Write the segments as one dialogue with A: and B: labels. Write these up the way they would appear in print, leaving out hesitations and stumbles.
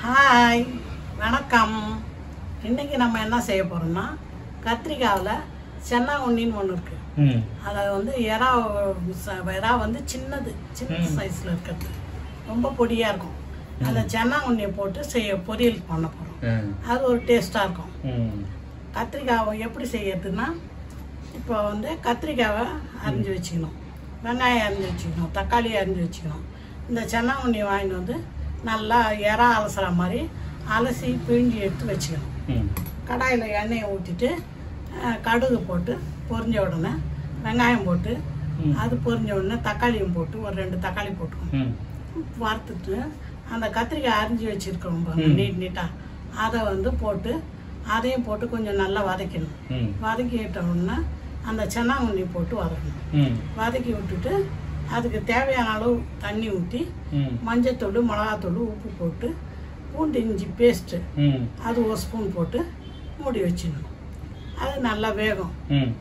A: Hi வணக்கம். இன்றைக்கி நம்ம என்ன செய்ய போகிறோம்னா கத்திரிக்காவில் சென்னா உண்ணின்னு ஒன்று இருக்குது. அதை வந்து எறா வந்து சின்ன சைஸில் இருக்கிறது, ரொம்ப பொடியாக இருக்கும். அந்த சென்னா உண்ணியை போட்டு பொரியல் பண்ண போகிறோம். அது ஒரு டேஸ்ட்டாக இருக்கும். கத்திரிக்காவை எப்படி செய்யறதுன்னா, இப்போ வந்து கத்திரிக்காவை அரிஞ்சு வச்சுக்கணும், வெங்காயம் அரிஞ்சு வச்சுக்கணும், தக்காளி அரிஞ்சு வச்சுக்கணும். இந்த சென்னா உண்ணியை வாங்கிட்டு வந்து நல்லா எறா அலசுற மாதிரி அலசி பிழிஞ்சி எடுத்து வச்சுக்கணும். கடாயில் எண்ணெயை ஊற்றிட்டு கடுகு போட்டு பொரிஞ்ச உடனே வெங்காயம் போட்டு அது பொரிஞ்ச உடனே தக்காளியும் போட்டு ஒரு 2 தக்காளி போட்டுக்கணும். வறுத்துட்டு அந்த கத்திரிக்காய் அரிஞ்சு வச்சுருக்கோம் நீட்டாக அதை வந்து போட்டு அதையும் போட்டு கொஞ்சம் நல்லா வதக்கணும். வதக்கிட்ட உடனே அந்த சென்னா உண்ணி போட்டு வதக்கணும். வதக்கி விட்டுட்டு அதுக்கு தேவையான அளவு தண்ணி ஊற்றி மஞ்சத்தூள், மிளகாத்தூள், உப்பு போட்டு பூண்டு இஞ்சி பேஸ்ட்டு அது 1 ஸ்பூன் போட்டு மூடி வச்சிடணும். அது நல்லா வேகும்.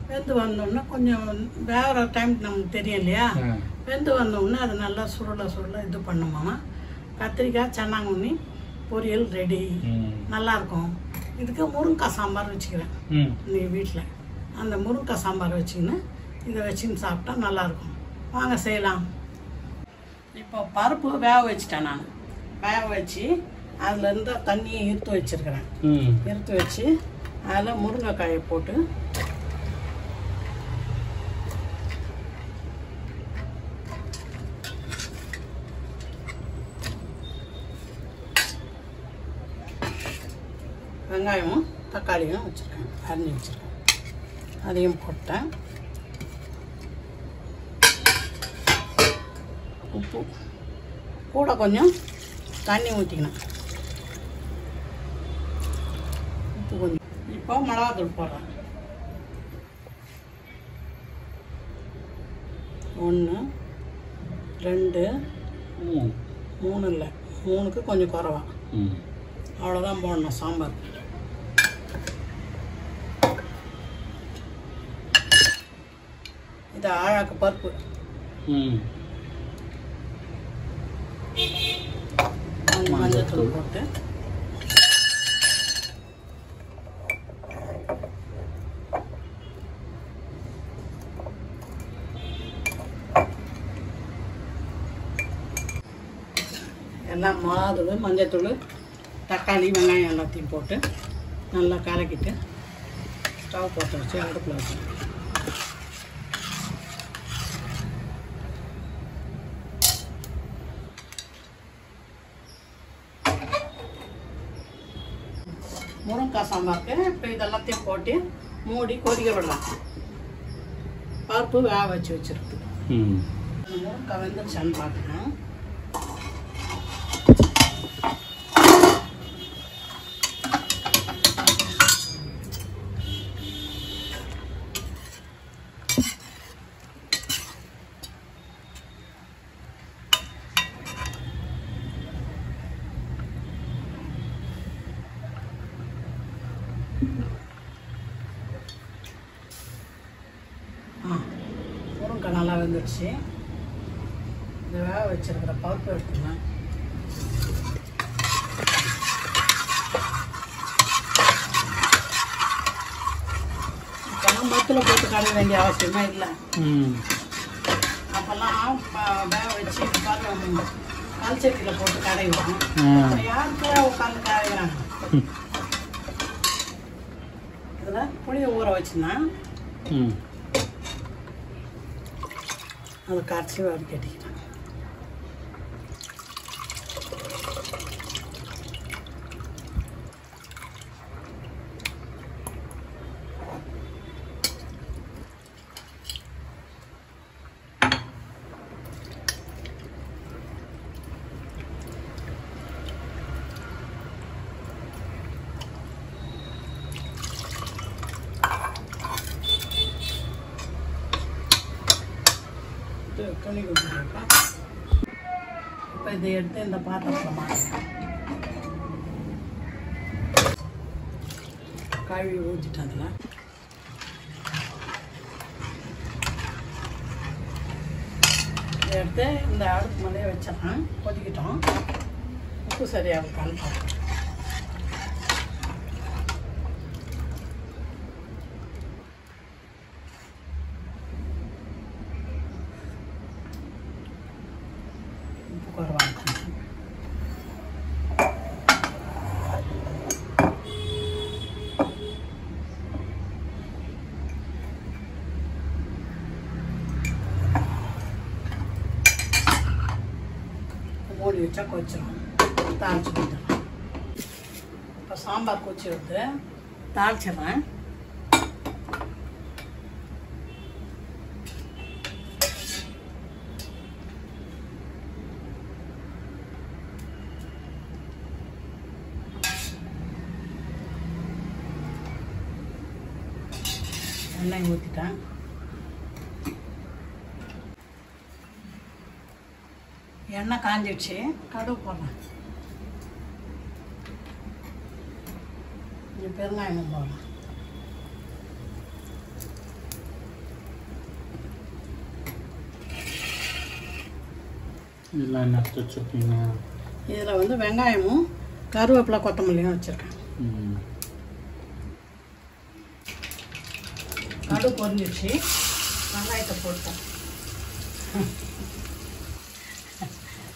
A: வெந்து வந்தோடனே கொஞ்சம் வேகிற டைம் நமக்கு தெரியும் இல்லையா, வெந்து வந்தோடனே அது நல்லா சுருள இது பண்ணோம்னா கத்திரிக்காய் சென்னாங்குண்ணி பொரியல் ரெடி. நல்லாயிருக்கும். இதுக்கு முருங்கைக்காய் சாம்பார் வச்சுக்கிறேன் நீ வீட்டில். அந்த முருங்கைக்காய் சாம்பார் வச்சுக்கின்னு இதை வச்சுன்னு சாப்பிட்டா நல்லாயிருக்கும். வாங்க செய்யலாம். இப்போ பருப்பு வேக வச்சுட்டேன். நான் வேக வச்சு அதுலேருந்து தண்ணியை இருத்து வச்சுருக்கிறேன். இருத்து வச்சு அதில் முருங்கைக்காயை போட்டு வெங்காயமும் தக்காளியும் வச்சுருக்கேன், அரிஞ்சு வச்சுருக்கேன். அதையும் போட்டேன். உப்பு கூட கொஞ்சம் தண்ணி ஊற்றிக்கணும். உப்பு கொஞ்சம். இப்போ மிளகாத்தூள் போடுறேன். 1 2 3 இல்லை, 3க்கு கொஞ்சம் குறைவா, அவ்வளோதான் போடணும் சாம்பார். இது ஆழாக்கு பருப்பு. மஞ்சத்தூள் போட்டு எல்லாம் மிளகாத்தூள், மஞ்சத்தூள், தக்காளி, வெங்காயம் எல்லாத்தையும் போட்டு நல்லா கலக்கிட்டு ஸ்டவ் போட்டு வச்சு அடுப்பில் வச்சு முருங்கைக்காய் சாம்பாருக்கு இப்போ இதெல்லாத்தையும் போட்டு மூடி கொதிக்க விடலாம். பருப்பு வேக வச்சு வச்சுருக்கு. முருங்கைக்காய் வெந்துருச்சான்னு பார்க்குறேன். முருங்கைக்காய் நல்லா வெந்துடுச்சு. இந்த வேக வச்சிருக்கிற பருப்பு எடுத்துக்கலாம். இப்போலாம் மத்தில் போட்டு கடைய வேண்டிய அவசியமே இல்லை. அப்போல்லாம் வேக வச்சு கல்ச்சட்டியில் போட்டு கடைவோம். யாருக்கு உட்காந்து கடைகிறாங்க. இதில் புளியை ஊற வச்சுன்னா அதை கரைச்சி வடிகட்டிக்கிட்டேன். துணி கொடுத்துருப்பா. இப்போ இதை எடுத்து இந்த பாத்திரத்தில் மாட்டேன். கழுவி ஊற்றிட்டேன். அதில் இதை எடுத்து இந்த அடுப்பு மேலே வச்சிடறேன். கொதிக்கிட்டோம். உப்பு சரியாக இருக்கான்னு பார்ப்போம். உப்பு குறைவாக மூடி வச்சா கொச்சிடும். தாளிச்சு கொடுத்துடலாம். இப்போ சாம்பார் கொச்சி விட்டு தாளிச்சிடுறேன். எண்ணெய் ஊற்றிட்டேன். எண்ணெய் காஞ்சிடுச்சு. கடுகு போடுறேன். கொஞ்சம் பெருங்காயம் போடலாம்.
B: இதெல்லாம் என்ன வச்சுருக்கீங்க?
A: இதில் வந்து வெங்காயமும் கருவேப்பிலை கொத்தமல்லியும் வச்சுருக்கேன். கடுகு பொரிஞ்சிடுச்சு. வெங்காயத்தை போட்டேன்.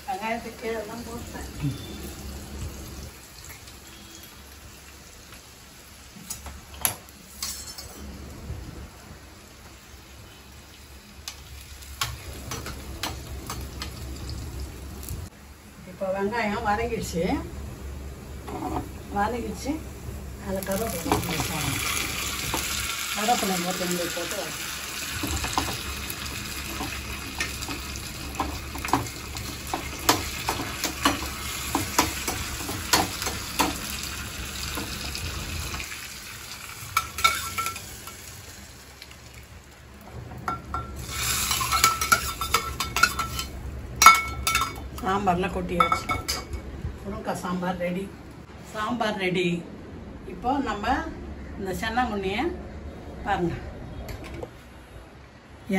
A: வெங்காயத்துக்கு எல்லாம் போட்டேன். இப்போ வெங்காயம் வதங்கிடுச்சு. அதில் கருவேப்பிலை போட்டு எங்களுக்கு போட்டு சாம்பார்லாம் கொட்டியாச்சு. முருங்கைக்காய் சாம்பார் ரெடி. இப்போ நம்ம இந்த சென்னாங்குண்ணியை பாருங்கள்.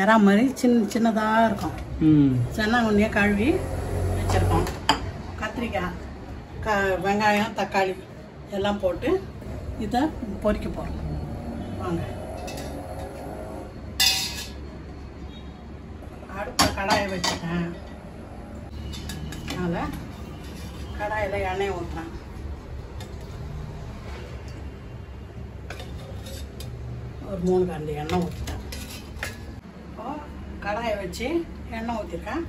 A: எறா மாதிரி சின்னதாக இருக்கும். சென்னாங்குண்ணியை கழுவி வச்சுருக்கோம். கத்திரிக்காய், வெங்காயம், தக்காளி எல்லாம் போட்டு இதை பொரிக்க போகிறோம். வாங்க. அடுப்பில் கடாயை வச்சுட்டேன். அதனால் கடாயில் எண்ணெய் ஊற்றுறேன். ஒரு 3 கரண்டி எண்ணெய் ஊற்றிட்டேன். இப்போது கடாயை வச்சு எண்ணெய் ஊற்றிருக்கேன்.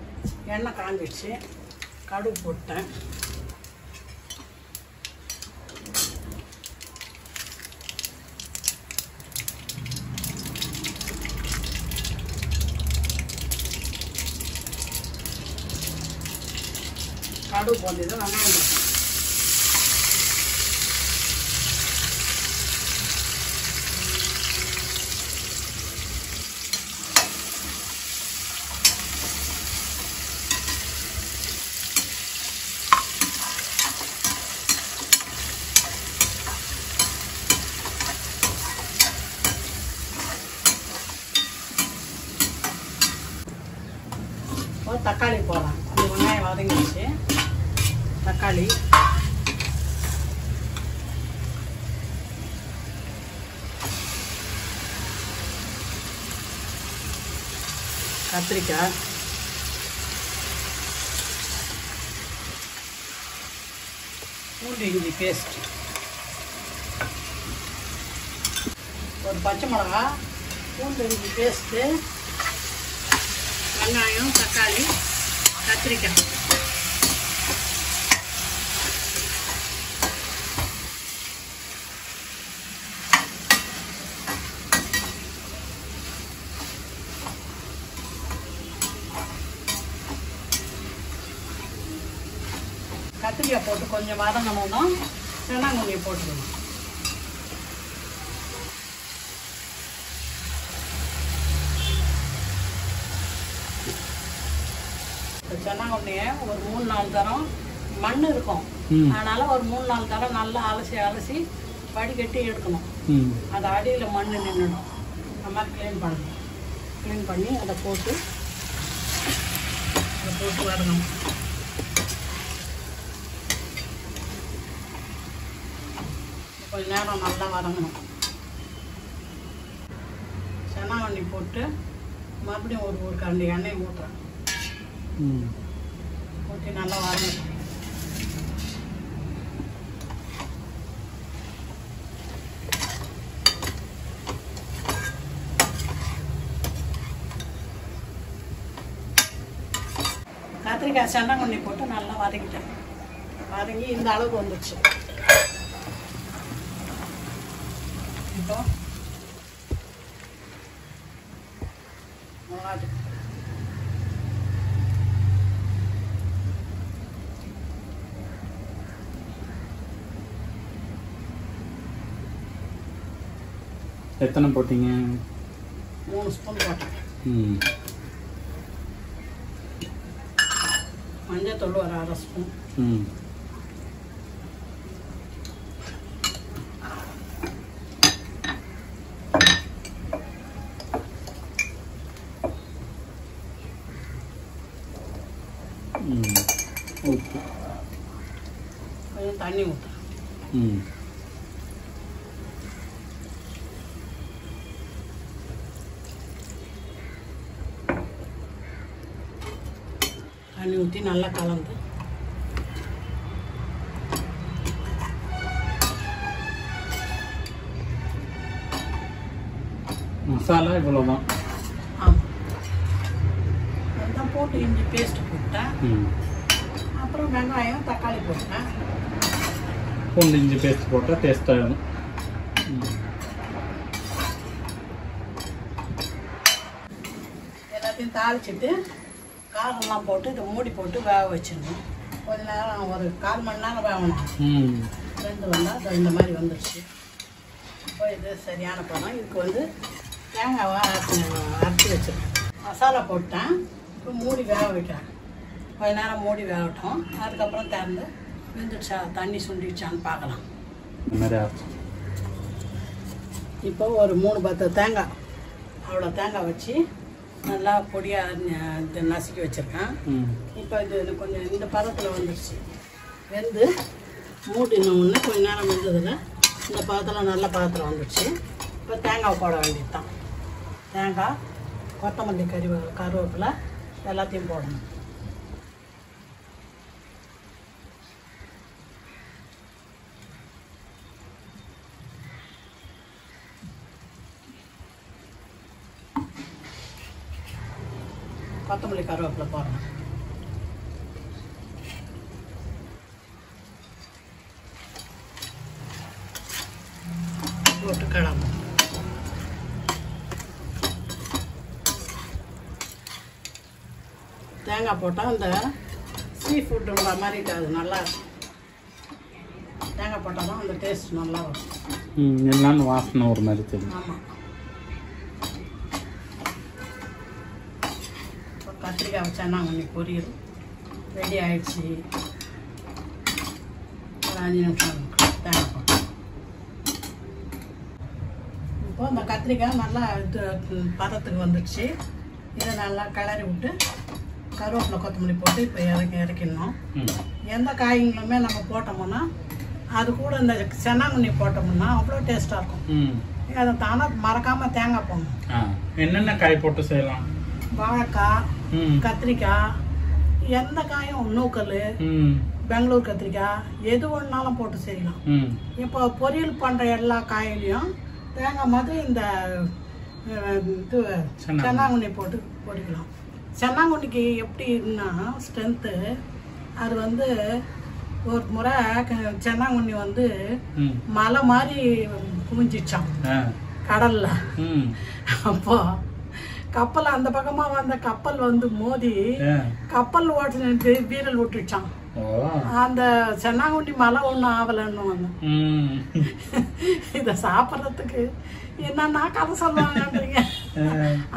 A: எண்ணெய் காஞ்சிடுச்சு. கடுகு போட்டேன். கடுகு போட்டது வெங்காயம் போட்டேன். தக்காளி போடலாம். வெங்காயம் வதங்கிடுச்சு. தக்காளி, கத்திரிக்காய், பூண்டு இஞ்சி பேஸ்ட், ஒரு பச்சை மிளகா, பூண்டு இஞ்சி பேஸ்ட்டு, வெங்காயம், தக்காளி, கத்திரிக்காய். கத்திரிக்காய் போட்டு கொஞ்சம் வதங்கணும்னா சென்னாங்குண்ணியை போட்டுக்கணும். சென்னாங்குண்ணியை ஒரு 3-4 தரம் மண் இருக்கும். அதனால ஒரு 3-4 தரம் நல்லா அலசி வடிகட்டி எடுக்கணும். அது அடியில் மண் நின்றுடும். அந்த மாதிரி க்ளீன் பண்ணி அதை போட்டு வதங்கணும். கொஞ்சம் நேரம் நல்லா வதங்கணும். சென்னாங்கண்ணி போட்டு மறுபடியும் ஒரு கரண்டி எண்ணெய் ஊற்றுறேன். ஊற்றி நல்லா வதங்கணும். கத்திரிக்காய் சென்னாங்கண்ணி போட்டு நல்லா வதக்கிட்டேன். வதங்கி இந்த அளவுக்கு வந்துடுச்சு. இப்போ மிளகாட்டு
B: எத்தனை போட்டீங்க?
A: 3 ஸ்பூன் போட்டேன். மஞ்சத்தூள் ஒரு 1/2 ஸ்பூன்.
B: உப்பு
A: கொஞ்சம் தண்ணி ஊற்றுறேன். தண்ணி ஊற்றி நல்லா கலந்து
B: மசாலா இவ்வளோதான்.
A: ஆமாம், அதுதான் போட்டு இஞ்சி பேஸ்ட் போட்டேன். அப்புறம் வெங்காயம் தக்காளி போட்டேன்.
B: பூண்டு இஞ்சி பேஸ்ட் போட்டால் டேஸ்ட்டாக இருக்கும்.
A: எல்லாத்தையும் தாளிச்சிட்டு காரம்லாம் போட்டு இதை மூடி போட்டு வேக வச்சிடணும். கொஞ்ச நேரம் ஒரு 1/4 மணி நேரம் வேகணும். வெந்து வந்தால் இந்த மாதிரி வந்துடுச்சு. இப்போ இது சரியான பழம். இதுக்கு வந்து தேங்காவை அரைச்சி வச்சிருக்கேன். மசாலா போட்டேன். இப்போ மூடி வேக வைக்கிறேன். கொஞ்ச நேரம் மூடி வேகட்டும். அதுக்கப்புறம் திறந்து வெந்துடுச்சா தண்ணி சுண்டிடுச்சான்னு பார்க்கலாம். இப்போ ஒரு 3 பத்து தேங்காய், அவ்வளோ தேங்காய் வச்சு நல்லா பொடியாக நசுக்கி வச்சுருக்கேன். இப்போ இது கொஞ்சம் இந்த பதத்தில் வந்துடுச்சு. வெந்து மூடினோன்னு கொஞ்ச நேரம் வெந்ததில் இந்த பதத்தில் நல்ல பதத்தில் வந்துடுச்சு. இப்போ தேங்காய் போட வேண்டியது தான். தேங்காய், கொத்தமல்லி, கருவேப்பிலை எல்லாத்தையும் போடணும். கொத்தமல்லி கருவேப்பிலை போடணும். போட்டு கிளம்பும். தேங்காய் போட்டால் அந்த சீ ஃபுட்டுன்ற மாதிரி இருக்காது, நல்லா இருக்கும். தேங்காய் போட்டால் தான் அந்த டேஸ்ட் நல்லா வரும்.
B: எல்லாம் வாசனை ஒரு மாதிரி தெரியும்.
A: ஆமாம். இப்போ கத்திரிக்காய் வச்சா நாங்கள் பொரியல் ரெடி ஆயிடுச்சு. ஒரு 5 நிமிஷம் தேங்காய் போட்டோம். இப்போ இந்த கத்திரிக்காய் நல்லா பதத்துக்கு வந்துடுச்சு. இதை நல்லா கிளறி விட்டு கருவேப்பிலை கொத்தமல்லி போட்டு இப்போ இறக்கிடணும். எந்த காய்களுமே நம்ம போட்டோம்னா அது கூட இந்த சென்னாங்கண்ணி போட்டோம்னா அவ்வளோ டேஸ்ட்டாக இருக்கும். அதை தானாக மறக்காமல் தேங்காய் போடணும்.
B: என்னென்ன காய் போட்டு செய்யலாம்?
A: வாழைக்காய், கத்திரிக்காய், எந்த காயும், நூக்கல், பெங்களூர் கத்திரிக்காய், எது ஒன்றாலும் போட்டு செய்யலாம். இப்போ பொரியல் பண்ணுற எல்லா காயிலையும் தேங்காய் மாதிரி இந்த இது சென்னாங்கண்ணி போட்டு பொரிக்கலாம். சென்னாங்கண்ணிக்கு எப்படின்னா ஸ்ட்ரென்த்து, அது வந்து ஒரு முறை சென்னாங்கண்ணி வந்து மலை மாதிரி குவிஞ்சிச்சான் கடல்ல. அப்போ கப்பல் அந்த பக்கமா வந்த கப்பல் வந்து மோதி கப்பல் ஓட்டு வீரல் விட்டுச்சான். அந்த சென்னாங்குண்டி மலை ஒன்றும் ஆகலன்னு வந்து இதை சாப்பிட்றதுக்கு என்னன்னா கதை சொல்லுவாங்கன்றீங்க.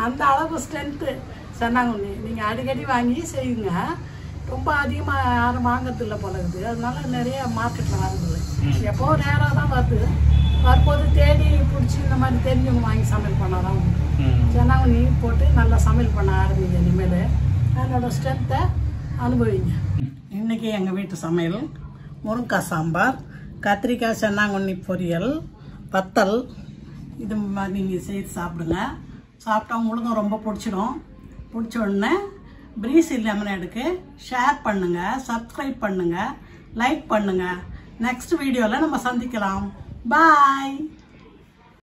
A: அந்த அளவு ஸ்ட்ரென்த்து சென்னாங்குண்டி. நீங்கள் அடிக்கடி வாங்கி செய்யுங்க. ரொம்ப அதிகமாக யாரும் வாங்கிறது இல்லை போல இருக்குது. அதனால நிறைய மார்க்கெட்டில் வரதில்லை. எப்போ நேராக தான் வருது. வரும்போது தேடி பிடிச்சி இந்த மாதிரி தெரிஞ்சவங்க வாங்கி சமையல் பண்ணாதான் சென்னாங்குண்ணி போட்டு நல்லா சமையல் பண்ண ஆரம்பிங்க. இனிமேல் அதனோட ஸ்ட்ரென்த்தை அனுபவிங்க. இன்றைக்கி எங்கள் வீட்டு சமையல் முருங்கைக்காய் சாம்பார், கத்திரிக்காய் சென்னாங்கண்ணி பொரியல், வத்தல். இது நீங்கள் செய்து சாப்பிடுங்க. சாப்பிட்டா உங்களுக்கும் ரொம்ப பிடிச்சிடும். பிடிச்ச உடனே பிரீசி லெமன் எடுக்கு ஷேர் பண்ணுங்கள், சப்ஸ்கிரைப் பண்ணுங்கள், லைக் பண்ணுங்கள். நெக்ஸ்ட் வீடியோவில் நம்ம சந்திக்கலாம். பாய்.